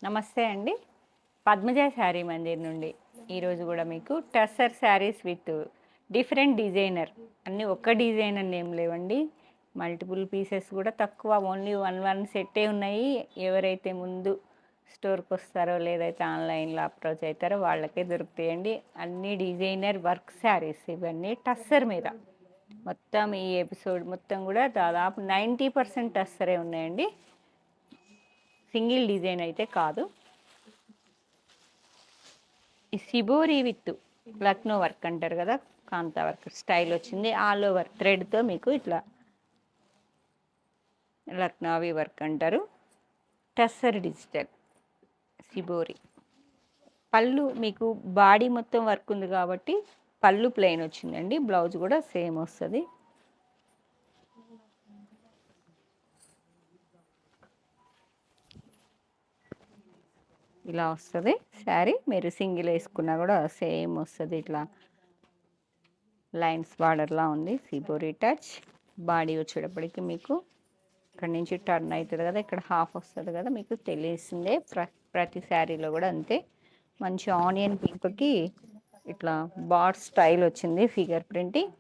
నమస్తే అండి. పద్మజ శారీ మందిర్ నుండి ఈరోజు కూడా మీకు tussar saris with different designer, అన్నీ ఒక్క డిజైన్ అని ఏం లేవండి. మల్టిపుల్ పీసెస్ కూడా తక్కువ, ఓన్లీ వన్ సెట్టే ఉన్నాయి. ఎవరైతే ముందు స్టోర్కి వస్తారో లేదైతే ఆన్లైన్లో అప్రోచ్ అవుతారో వాళ్ళకే దొరుకుతాయండి. అన్ని డిజైనర్ వర్క్ శారీస్, ఇవన్నీ టస్సర్ మీద. మొత్తం ఈ ఎపిసోడ్ మొత్తం కూడా దాదాపు 90% టస్సరే ఉన్నాయండి, సింగిల్ డిజైన్ అయితే కాదు. ఈ సిబోరి విత్ లక్నో వర్క్ అంటారు కదా, కాంతా వర్క్ స్టైల్ వచ్చింది. ఆల్ ఓవర్ థ్రెడ్తో మీకు ఇట్లా లక్నోవి వర్క్ అంటారు. Tussar digital shibori. పళ్ళు మీకు బాడీ మొత్తం వర్క్ ఉంది కాబట్టి పళ్ళు ప్లెయిన్ వచ్చిందండి. బ్లౌజ్ కూడా సేమ్ వస్తుంది. ఇలా వస్తుంది శారీ. మీరు సింగిల్ వేసుకున్నా కూడా సేమ్ వస్తుంది. ఇట్లా లైన్స్ బార్డర్లా ఉంది. Shibori touch. బాడీ వచ్చేటప్పటికి మీకు ఇక్కడ నుంచి టర్న్ అవుతుంది కదా, ఇక్కడ హాఫ్ వస్తుంది కదా, మీకు తెలిసిందే. ప్రతి శారీలో కూడా అంతే. మంచి ఆనియన్ పింక్కి ఇట్లా బార్ స్టైల్ వచ్చింది, ఫిగర్ ప్రింటింగ్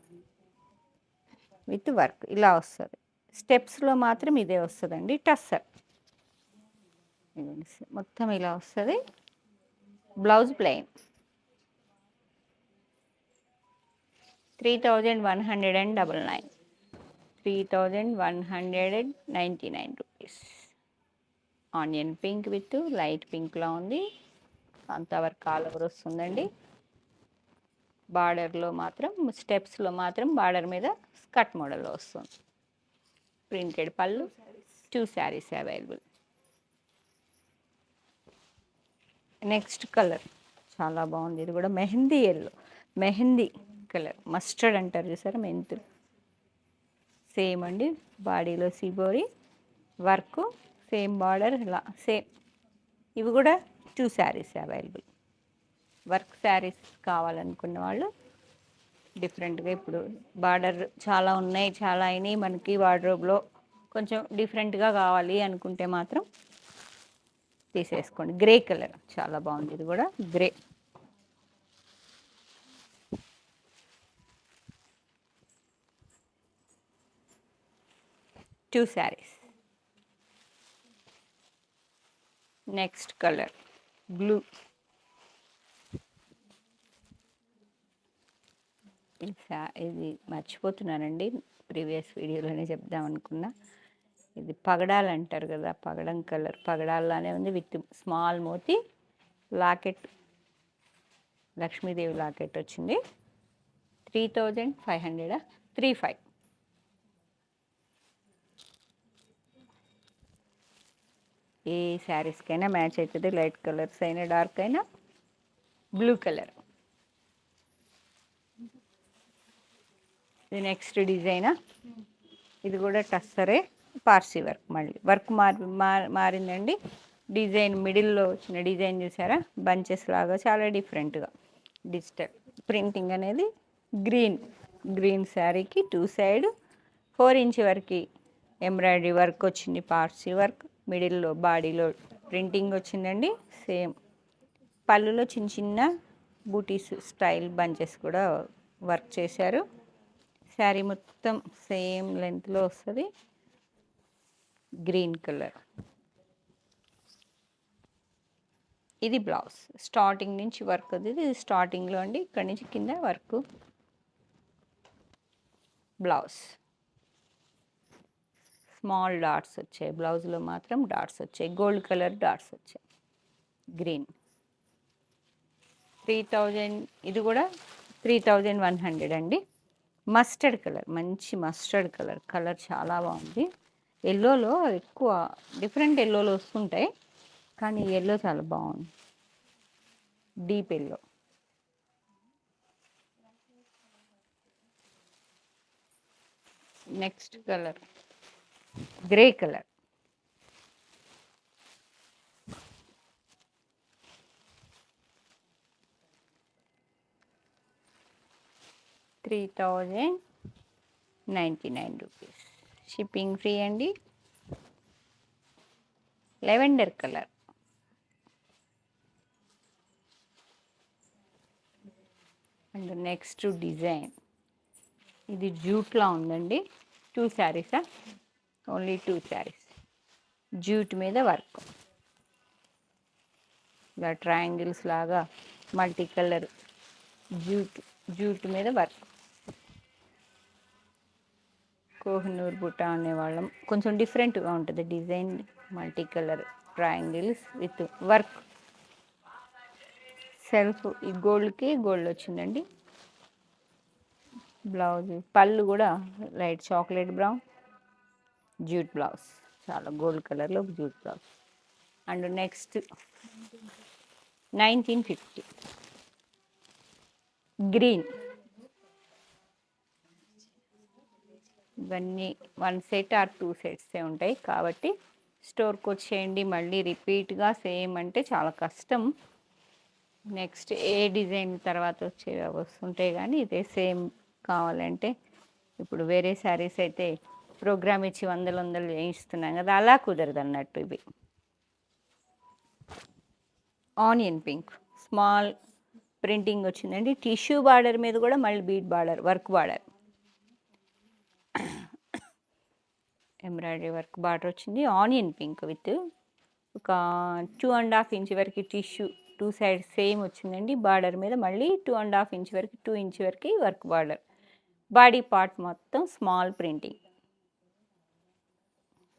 విత్ వర్క్ ఇలా వస్తుంది. స్టెప్స్లో మాత్రం ఇదే వస్తుందండి టస్సర్. మొత్తం ఇలా వస్తుంది. Blouse plain. 3199, 3199 rupees. Onion pink with light పింక్లో ఉంది. అంతవరకు ఆల్ ఓవర్ వస్తుందండి. బార్డర్లో మాత్రం, స్టెప్స్లో మాత్రం బార్డర్ మీద స్కర్ట్ మోడల్లో వస్తుంది. ప్రింటెడ్ పళ్ళు. 2 శారీస్ అవైలబుల్. నెక్స్ట్ కలర్ చాలా బాగుంది. ఇది కూడా mehndi yellow, mehndi colour, mustard అంటారు చూసారా, మెంతులు. సేమ్ అండి. బాడీలో సిబోరి వర్క్, సేమ్ బార్డర్, ఇలా సేమ్. ఇవి కూడా 2 శారీస్ అవైలబుల్. వర్క్ శారీస్ కావాలనుకున్న వాళ్ళు డిఫరెంట్గా, ఇప్పుడు బార్డర్ చాలా ఉన్నాయి, చాలా అయినాయి మనకి వార్డ్రోబ్లో, కొంచెం డిఫరెంట్గా కావాలి అనుకుంటే మాత్రం తీసేసుకోండి. గ్రే కలర్ చాలా బాగుంది. ఇది కూడా grey. Two saris. Next colour blue. ఇది మర్చిపోతున్నానండి, ప్రీవియస్ వీడియోలోనే చెప్దాం అనుకున్నా. ఇది పగడాలు అంటారు కదా, పగడం కలర్, పగడాల్లానే ఉంది విత్ స్మాల్ మోతి లాకెట్, లక్ష్మీదేవి లాకెట్ వచ్చింది. 3500, 35. ఏ శారీస్కైనా మ్యాచ్ అవుతుంది. లైట్ కలర్స్ అయినా డార్క్ అయినా. Blue colour. ఇది నెక్స్ట్ డిజైనా. ఇది కూడా టస్సరే, పార్సీ వర్క్. మళ్ళీ వర్క్ మారిందండి. డిజైన్ మిడిల్లో వచ్చిన డిజైన్ చూసారా, బంచెస్ లాగా, చాలా డిఫరెంట్గా డిజిటల్ ప్రింటింగ్ అనేది. గ్రీన్ శారీకి 2 సైడ్ 4 ఇంచ్ వరకు ఎంబ్రాయిడరీ వర్క్ వచ్చింది, పార్సీ వర్క్. మిడిల్లో బాడీలో ప్రింటింగ్ వచ్చిందండి. సేమ్ పళ్ళులో చిన్న చిన్న బూటీస్ స్టైల్ బంచెస్ కూడా వర్క్ చేశారు. శారీ మొత్తం సేమ్ లెంత్లో వస్తుంది. Green colour. ఇది బ్లౌజ్. స్టార్టింగ్ నుంచి వర్క్ అది, ఇది స్టార్టింగ్లో అండి, ఇక్కడ నుంచి కింద వర్క్. బ్లౌజ్ స్మాల్ డాట్స్ వచ్చాయి, బ్లౌజ్లో మాత్రం డాట్స్ వచ్చాయి, గోల్డ్ కలర్ డాట్స్ వచ్చాయి. గ్రీన్. 3000. ఇది కూడా 3100 అండి. మస్టర్డ్ కలర్, మంచి మస్టర్డ్ కలర్. కలర్ చాలా బాగుంది. ఎల్లోలో ఎక్కువ డిఫరెంట్ ఎల్లోలో వస్తుంటాయి, కానీ ఎల్లో చాలా బాగుంది. Deep yellow. Next colour grey colour. ₹3099. Shipping free అండి. Lavender colour. And next design ఇది జూట్లా ఉందండి. 2 శారీసా? ఓన్లీ 2 శారీస్. జూట్ మీద వర్క్, ఇలా ట్రయాంగిల్స్ లాగా మల్టీ కలర్ జూట్ మీద వర్క్. కోహినూర్ బుట్ట అనేవాళ్ళం. కొంచెం డిఫరెంట్గా ఉంటుంది design. Multi colour triangles with work. Self ఈ గోల్డ్కి గోల్డ్ వచ్చిందండి. బ్లౌజ్ పళ్ళు కూడా light chocolate brown jute blouse, చాలా గోల్డ్ కలర్లో jute blouse. And next 1950 green. ఇవన్నీ 1 సెట్ ఆర్ 2 సెట్సే ఉంటాయి కాబట్టి స్టోర్కి వచ్చేయండి. మళ్ళీ రిపీట్గా సేమ్ అంటే చాలా కష్టం. నెక్స్ట్ ఏ డిజైన్ తర్వాత వచ్చేవి వస్తుంటాయి కానీ ఇదే సేమ్ కావాలంటే ఇప్పుడు వేరే శారీస్ అయితే ప్రోగ్రామ్ ఇచ్చి వందలు చేయిస్తున్నాం కదా, అలా కుదరదు అన్నట్టు. ఇవి ఆనియన్ పింక్ స్మాల్ ప్రింటింగ్ వచ్చిందండి. టిష్యూ బార్డర్ మీద కూడా మళ్ళీ beat border, work border, embroidery work border వచ్చింది. ఆనియన్ పింక్ విత్ ఒక 2.5 ఇంచ్ వరకు టిష్యూ 2 సైడ్స్ సేమ్ వచ్చిందండి. బార్డర్ మీద మళ్ళీ 2.5 ఇంచ్ వరకు 2 ఇంచ్ వరకు వర్క్ బార్డర్. బాడీ పార్ట్ మొత్తం small printing.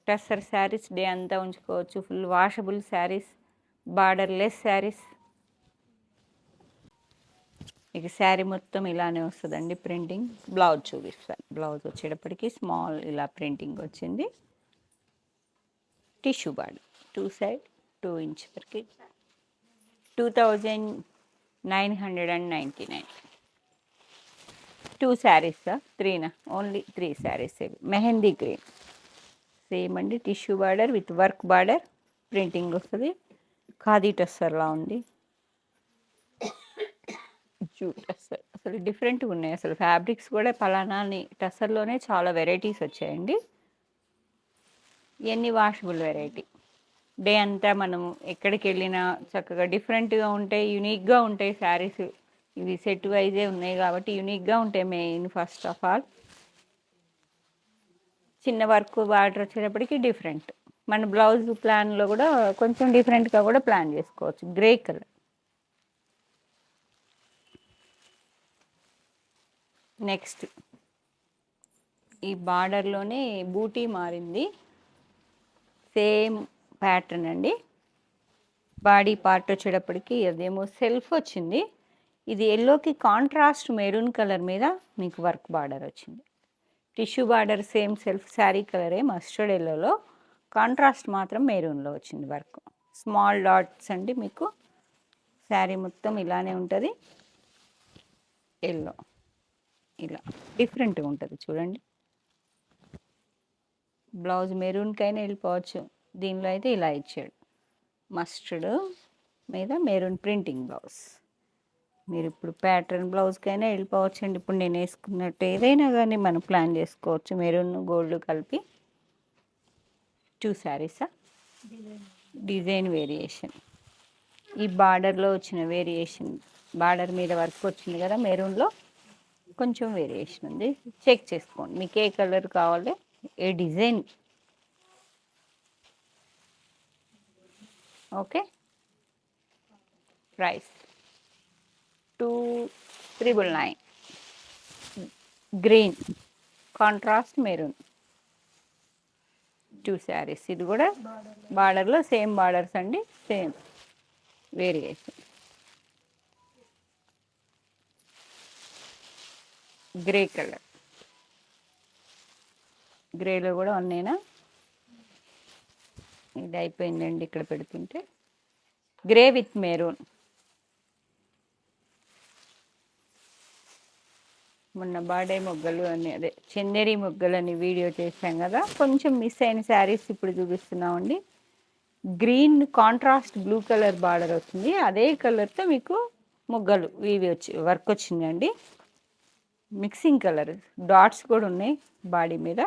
Tussar saris day అంతా ఉంచుకోవచ్చు. Full washable saris, borderless saris. ఇక శారీ మొత్తం ఇలానే వస్తుందండి ప్రింటింగ్. బ్లౌజ్ చూపిస్తాను. బ్లౌజ్ వచ్చేటప్పటికి స్మాల్ ఇలా ప్రింటింగ్ వచ్చింది. టిష్యూ బార్డర్ 2 సైడ్ 2 ఇంచ్ వరకు. 2999. 2 శారీస్ 3నా? ఓన్లీ 3 శారీస్. ఇవి మెహందీ గ్రీన్ సేమ్ అండి. Tissue border with work border printing వస్తుంది. ఖాదీ టస్సర్లా ఉంది. జూట్ టస్సర్ అసలు డిఫరెంట్గా ఉన్నాయి. అసలు ఫ్యాబ్రిక్స్ కూడా పలానాని టస్సర్లోనే చాలా వెరైటీస్ వచ్చాయండి. ఇవన్నీ వాషబుల్ వెరైటీ. డే అంతా మనం ఎక్కడికి వెళ్ళినా చక్కగా డిఫరెంట్గా ఉంటాయి, యూనిక్గా ఉంటాయి శారీస్. ఇవి సెట్ వైజే ఉన్నాయి కాబట్టి యూనిక్గా ఉంటాయి. మెయిన్ ఫస్ట్ ఆఫ్ ఆల్ చిన్న వర్క్ బార్డర్ వచ్చేటప్పటికి డిఫరెంట్. మన బ్లౌజ్ ప్లాన్లో కూడా కొంచెం డిఫరెంట్గా కూడా ప్లాన్ చేసుకోవచ్చు. Grey colour. నెక్స్ట్ ఈ బార్డర్లోనే బూటీ మారింది. సేమ్ ప్యాటర్న్ అండి. బాడీ పార్ట్ వచ్చేటప్పటికి అదేమో సెల్ఫ్ వచ్చింది. ఇది ఎల్లోకి కాంట్రాస్ట్ మెరూన్ కలర్ మీద మీకు వర్క్ బార్డర్ వచ్చింది. Tissue border same self sari కలరే మస్టర్డ్ ఎల్లోలో, కాంట్రాస్ట్ మాత్రం మెరూన్లో వచ్చింది వర్క్. స్మాల్ డాట్స్ అండి. మీకు శారీ మొత్తం ఇలానే ఉంటుంది. ఎల్లో ఇలా డిఫరెంట్గా ఉంటుంది చూడండి. బ్లౌజ్ మెరూన్కైనా వెళ్ళిపోవచ్చు. దీనిలో అయితే ఇలా ఇచ్చాడు. మస్టర్డ్ మీద మెరూన్ ప్రింటింగ్ బ్లౌజ్. మీరు ఇప్పుడు ప్యాటర్న్ బ్లౌజ్కైనా వెళ్ళిపోవచ్చు అండి. ఇప్పుడు నేను వేసుకున్నట్టు ఏదైనా కానీ మనం ప్లాన్ చేసుకోవచ్చు. మెరూన్ గోల్డ్ కలిపి 2 శారీసా? Design variation. ఈ బార్డర్లో వచ్చిన వేరియేషన్, బార్డర్ మీద వర్క్ వచ్చింది కదా మెరూన్లో, కొంచెం వేరియేషన్ ఉంది. చెక్ చేసుకోండి మీకు ఏ కలర్ కావాలి, ఏ design. Okay. Price 2,999. Green contrast maroon 2 saris. ఇది కూడా బార్డర్లో సేమ్ బార్డర్స్ అండి, సేమ్ వేరియేషన్. Grey colour. గ్రేలో కూడా ఉన్నేనా? ఇది అయిపోయిందండి ఇక్కడ పెడుతుంటే. Grey with maroon. మొన్న బాడే మొగ్గలు అని, అదే చందేరి మొగ్గలు అని వీడియో చేశాం కదా, కొంచెం మిస్ అయిన శారీస్ ఇప్పుడు చూపిస్తున్నామండి. Green contrast blue colour border వచ్చింది. అదే కలర్తో మీకు మొగ్గలు ఇవి వచ్చి వర్క్ వచ్చిందండి. మిక్సింగ్ కలర్ డాట్స్ కూడా ఉన్నాయి బాడీ మీద.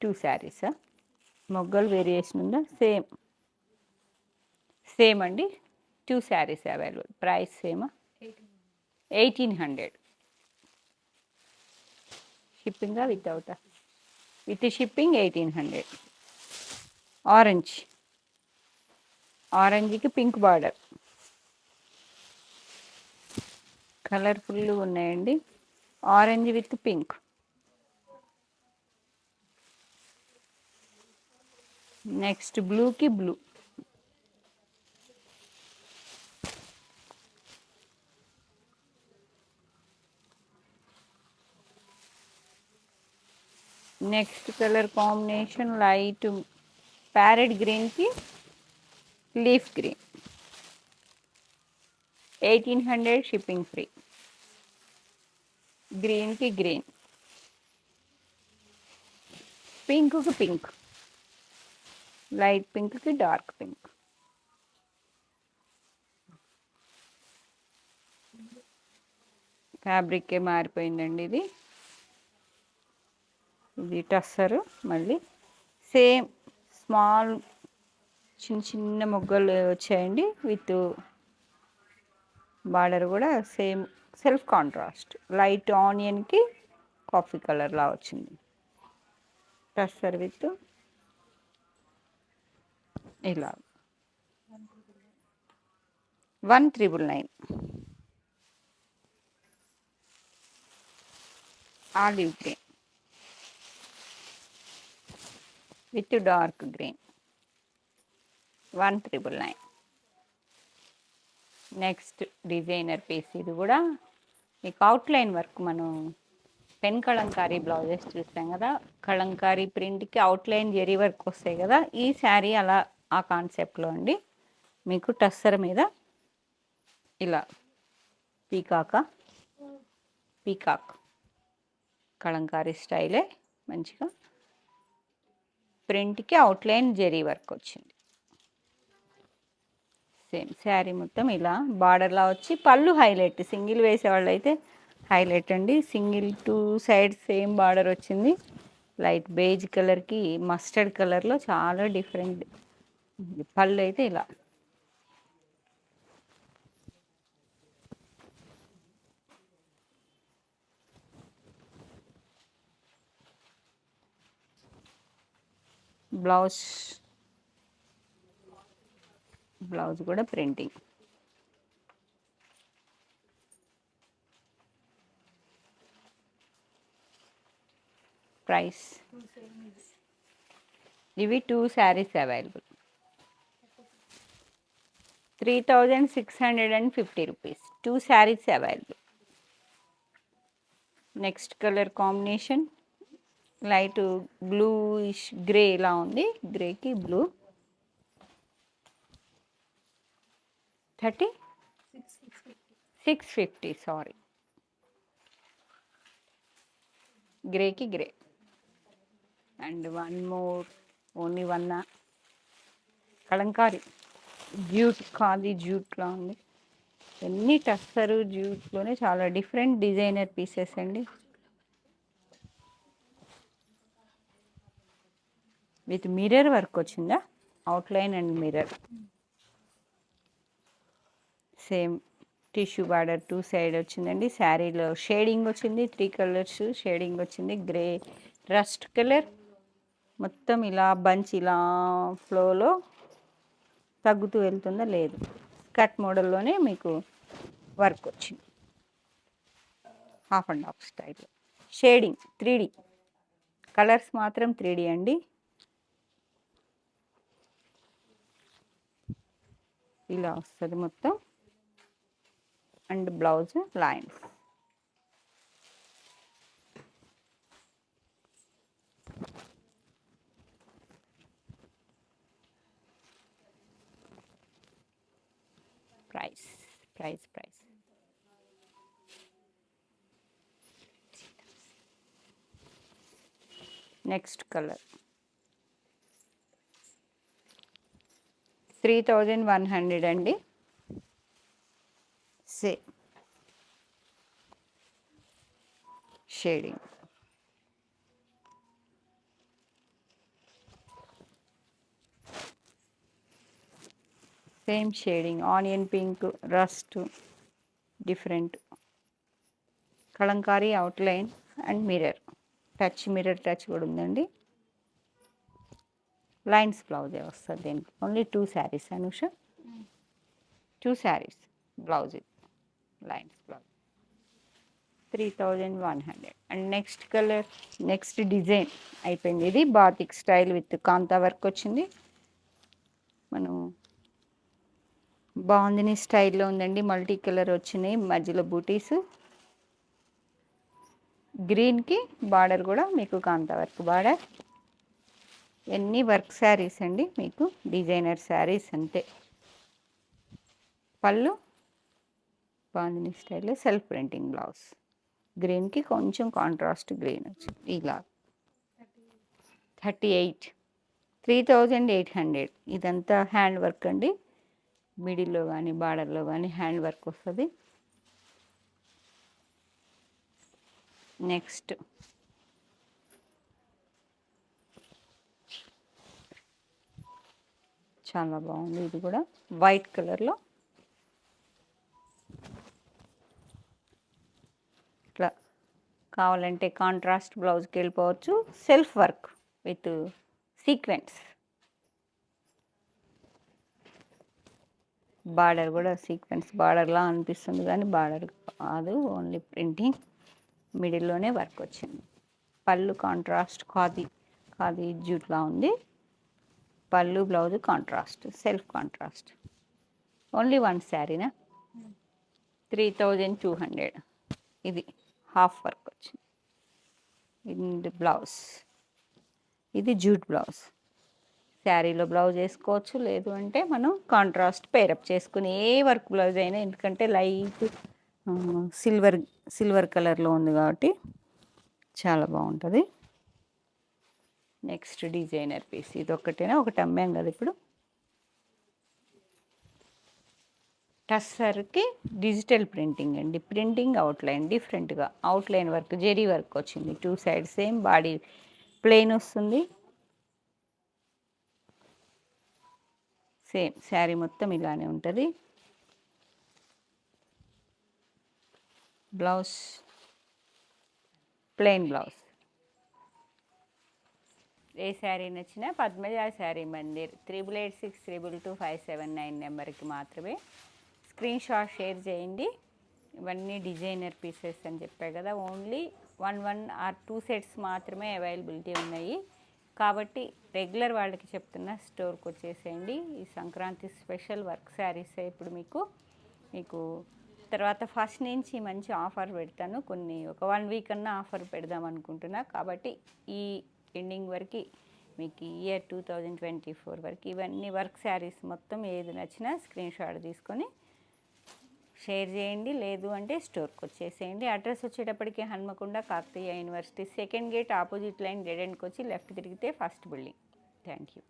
2 శారీసా? మొగ్గలు వేరియేషన్ ఉందా? సేమ్ సేమ్ అండి. 2 శారీస్ అవైలబుల్. ప్రైస్ సేమా? 1800. షిప్పింగా వితౌట్? With shipping 1800. ఆరెంజ్, ఆరెంజ్కి పింక్ బార్డర్, కలర్ఫుల్ ఉన్నాయండి. Orange with pink. నెక్స్ట్ బ్లూకి blue. Next colour combination light parrot గ్రీన్కి లీఫ్ గ్రీన్. 1800 shipping free. గ్రీన్కి గ్రీన్, పింక్కి పింక్, లైట్ పింక్కి డార్క్ పింక్. ఫ్యాబ్రిక్కే మారిపోయిందండి ఇది. ఇది టస్సరు. మళ్ళీ సేమ్ స్మాల్ చిన్న చిన్న మొగ్గలు వచ్చాయండి. విత్ బార్డర్ కూడా సేమ్ సెల్ఫ్ కాంట్రాస్ట్ లైట్ ఆనియన్కి కాఫీ కలర్లా వచ్చింది. టస్సర్ విత్ ఇలా 1999. Olive green with dark green 1999. Next designer piece. ఇది కూడా మీకు అవుట్లైన్ వర్క్. మనం పెన్ కలంకారీ బ్లౌజెస్ చూస్తాం కదా, కలంకారీ ప్రింట్కి అవుట్లైన్ జెరీ వర్క్ వస్తాయి కదా, ఈ శారీ అలా ఆ కాన్సెప్ట్లో అండి. మీకు టస్సర్ మీద ఇలా పీకాక్ కలంకారీ స్టైలే మంచిగా ప్రింట్కి అవుట్లైన్ జెరీ వర్క్ వచ్చింది. సేమ్ శారీ మొత్తం ఇలా బార్డర్లా వచ్చి పళ్ళు హైలైట్. సింగిల్ వేసేవాళ్ళు అయితే హైలైట్ అండి. సింగిల్ 2 సైడ్స్ సేమ్ బార్డర్ వచ్చింది. లైట్ బేజ్ కలర్కి మస్టర్డ్ కలర్లో చాలా డిఫరెంట్. పళ్ళు అయితే ఇలా. బ్లౌజ్ కూడా ప్రింటింగ్. ప్రైస్ ఇవి 2 saris available. 3650 rupees. 2 saris available. Next colour combination light bluish grey ఇలా ఉంది. గ్రేకి బ్లూ. 650. సారీ, గ్రేకి grey. And one more, only one kalamkari jute, khadi జ్యూట్లా ఉంది. ఎన్ని టస్సరు జ్యూట్లోనే చాలా డిఫరెంట్ డిజైనర్ పీసెస్ అండి. విత్ మిర్రర్ వర్క్ వచ్చిందా, outline and mirror. Same tissue border 2 side వచ్చిందండి. శారీలో షేడింగ్ వచ్చింది. 3 కలర్స్ షేడింగ్ వచ్చింది. గ్రే, రస్ట్ కలర్, మొత్తం ఇలా బంచ్ ఇలా ఫ్లోలో తగ్గుతూ వెళ్తుందా లేదు. కట్ మోడల్లోనే మీకు వర్క్ వచ్చింది. Half and half style. Shading 3D, colours మాత్రం 3D అండి. ఇలా వస్తుంది మొత్తం. And blouse lines. Price. Next colour 3100 అండి. Shading same shading onion pink, rust different. Kalamkari outline and mirror touch, mirror touch కూడా ఉందండి. లైన్స్ బ్లౌజే వస్తుంది దీనికి. Only 2 saris Anusha, 2 saris blouse. ఇది lines blouse 3100. And next colour, next design అయిపోయింది. ఇది batik style with kantha work వచ్చింది. మనం బాగుంది స్టైల్లో ఉందండి. మల్టీ కలర్ వచ్చినాయి, మధ్యలో బూటీస్. గ్రీన్కి బార్డర్ కూడా మీకు కాంతా వర్క్ బార్డర్. ఎన్ని వర్క్ శారీస్ అండి, మీకు డిజైనర్ శారీస్ అంతే. పళ్ళు బాగుంది స్టైల్లో సెల్ఫ్ ప్రింటింగ్ బ్లౌజ్. గ్రీన్కి కొంచెం కాంట్రాస్ట్ గ్రీన్ వచ్చింది. ఇలా 38, 3800. ఇదంతా హ్యాండ్ వర్క్ అండి. మిడిల్లో కానీ బార్డర్లో కానీ హ్యాండ్ వర్క్ వస్తుంది. నెక్స్ట్ చాలా బాగుంది. ఇది కూడా వైట్ కలర్లో ఇట్లా కావాలంటే కాంట్రాస్ట్ బ్లౌజ్కి వెళ్ళిపోవచ్చు. Self work with sequence. Border కూడా సీక్వెన్స్ బార్డర్లా అనిపిస్తుంది కానీ బార్డర్ కాదు, ఓన్లీ ప్రింటింగ్. మిడిల్లోనే వర్క్ వచ్చింది. పళ్ళు కాంట్రాస్ట్ ఖాదీ జూట్లా ఉంది. పళ్ళు blouse contrast, self contrast. Only 1 శారీనా, 3200. ఇది హాఫ్ వర్క్ వచ్చింది. ఇది బ్లౌజ్, ఇది జూట్ బ్లౌజ్. శారీలో బ్లౌజ్ వేసుకోవచ్చు, లేదు అంటే మనం కాంట్రాస్ట్ పేరప్ చేసుకుని ఏ వర్క్ బ్లౌజ్ అయినా, ఎందుకంటే లైట్ సిల్వర్ కలర్లో ఉంది కాబట్టి చాలా బాగుంటుంది. Next designer piece. ఇది ఒకటేనా, ఒకటి అమ్మాం కదా ఇప్పుడు. టస్సర్కి డిజిటల్ ప్రింటింగ్ అండి. ప్రింటింగ్ అవుట్లైన్ డిఫరెంట్గా అవుట్లైన్ వర్క్, జెరీ వర్క్ వచ్చింది. 2 సైడ్స్ సేమ్ బాడీ ప్లెయిన్ వస్తుంది. సేమ్ శారీ మొత్తం ఇలానే ఉంటుంది. Blouse plain blouse. ఏ శారీ నచ్చినా పద్మజ శారీ మందిర్ 8886222579 నెంబర్కి మాత్రమే స్క్రీన్ షాట్ షేర్ చేయండి. ఇవన్నీ డిజైనర్ పీసెస్ అని చెప్పాయి కదా, ఓన్లీ 1 ఆర్ 2 సెట్స్ మాత్రమే అవైలబిలిటీ ఉన్నాయి. కాబట్టి రెగ్యులర్ వాళ్ళకి చెప్తున్నా, స్టోర్కి వచ్చేసేయండి. ఈ సంక్రాంతి స్పెషల్ వర్క్ శారీస్ ఇప్పుడు మీకు తర్వాత ఫస్ట్ నుంచి మంచి ఆఫర్ పెడతాను. ఒక 1 వీక్ అన్నా ఆఫర్ పెడదాం అనుకుంటున్నా. కాబట్టి ఈ ఎండింగ్ వరకు మీకు ఇయర్ 2024 వరకు ఇవన్నీ వర్క్ శారీస్ మొత్తం ఏది నచ్చినా స్క్రీన్ షాట్ తీసుకొని షేర్ చేయండి. లేదు అంటే స్టోర్కి వచ్చేసేయండి. అడ్రస్ వచ్చేటప్పటికి Hanamkonda Kakatiya university second gate opposite line dead ఎండ్కి వచ్చి లెఫ్ట్ తిరిగితే ఫస్ట్ బిల్డింగ్. Thank you.